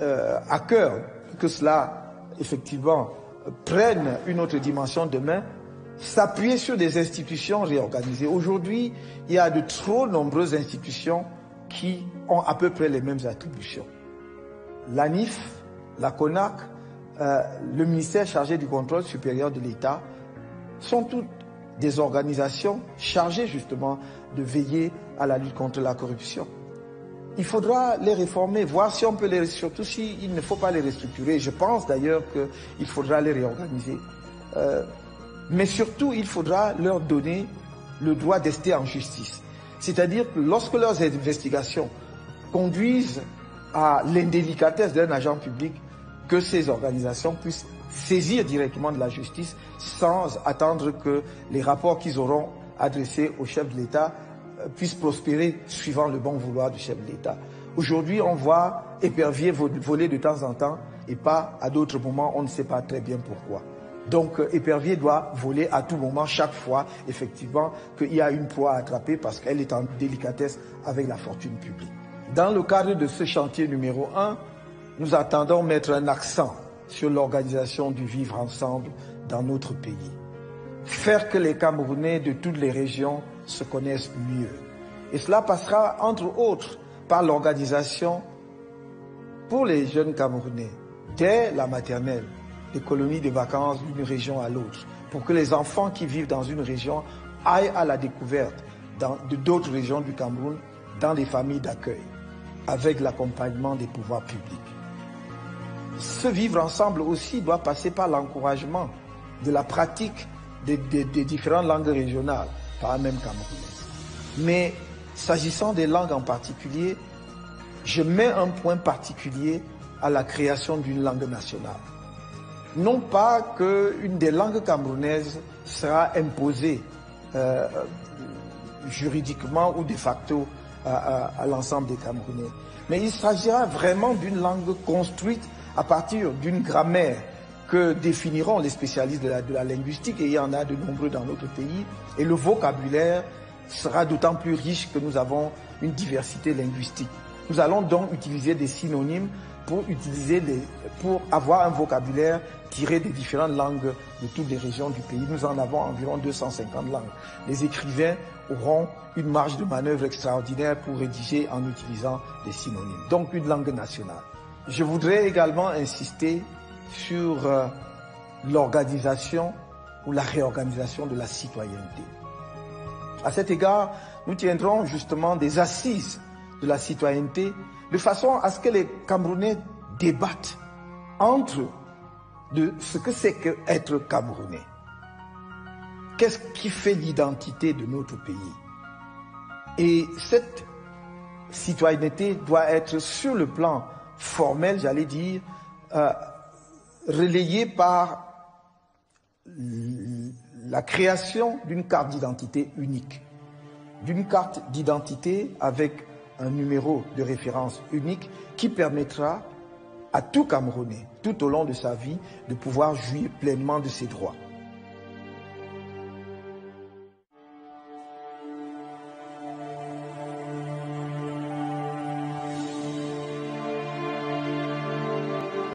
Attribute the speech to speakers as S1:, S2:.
S1: à cœur que cela, effectivement, prenne une autre dimension demain, s'appuyer sur des institutions réorganisées. Aujourd'hui, il y a de trop nombreuses institutions qui ont à peu près les mêmes attributions. L'ANIF, la CONAC, le ministère chargé du contrôle supérieur de l'État sont toutes des organisations chargées justement de veiller à la lutte contre la corruption. Il faudra les réformer, voir si on peut les, surtout s'il ne faut pas les restructurer. Je pense d'ailleurs qu'il faudra les réorganiser. Mais surtout, il faudra leur donner le droit d'ester en justice. C'est-à-dire que lorsque leurs investigations conduisent à l'indélicatesse d'un agent public, que ces organisations puissent saisir directement de la justice sans attendre que les rapports qu'ils auront adressés au chef de l'État puissent prospérer suivant le bon vouloir du chef de l'État. Aujourd'hui, on voit Épervier voler de temps en temps et pas à d'autres moments, on ne sait pas très bien pourquoi. Donc Épervier doit voler à tout moment, chaque fois, effectivement, qu'il y a une proie à attraper parce qu'elle est en délicatesse avec la fortune publique. Dans le cadre de ce chantier numéro 1, nous attendons mettre un accent sur l'organisation du vivre ensemble dans notre pays. Faire que les Camerounais de toutes les régions se connaissent mieux. Et cela passera, entre autres, par l'organisation pour les jeunes Camerounais, dès la maternelle, des colonies de vacances d'une région à l'autre, pour que les enfants qui vivent dans une région aillent à la découverte de d'autres régions du Cameroun, dans des familles d'accueil, avec l'accompagnement des pouvoirs publics. Ce vivre ensemble aussi doit passer par l'encouragement de la pratique des différentes langues régionales, pas même camerounaises. Mais s'agissant des langues en particulier, je mets un point particulier à la création d'une langue nationale. Non pas qu'une des langues camerounaises sera imposée juridiquement ou de facto à l'ensemble des Camerounais, mais il s'agira vraiment d'une langue construite à partir d'une grammaire que définiront les spécialistes de la linguistique, et il y en a de nombreux dans notre pays, et le vocabulaire sera d'autant plus riche que nous avons une diversité linguistique. Nous allons donc utiliser des synonymes pour avoir un vocabulaire tiré des différentes langues de toutes les régions du pays. Nous en avons environ 250 langues. Les écrivains auront une marge de manœuvre extraordinaire pour rédiger en utilisant des synonymes. Donc une langue nationale. Je voudrais également insister sur l'organisation ou la réorganisation de la citoyenneté. À cet égard, nous tiendrons justement des assises de la citoyenneté de façon à ce que les Camerounais débattent entre eux de ce que c'est qu'être Camerounais. Qu'est-ce qui fait l'identité de notre pays? Et cette citoyenneté doit être sur le plan formel, j'allais dire, relayée par la création d'une carte d'identité unique. D'une carte d'identité avec un numéro de référence unique qui permettra à tout Camerounais, tout au long de sa vie, de pouvoir jouir pleinement de ses droits.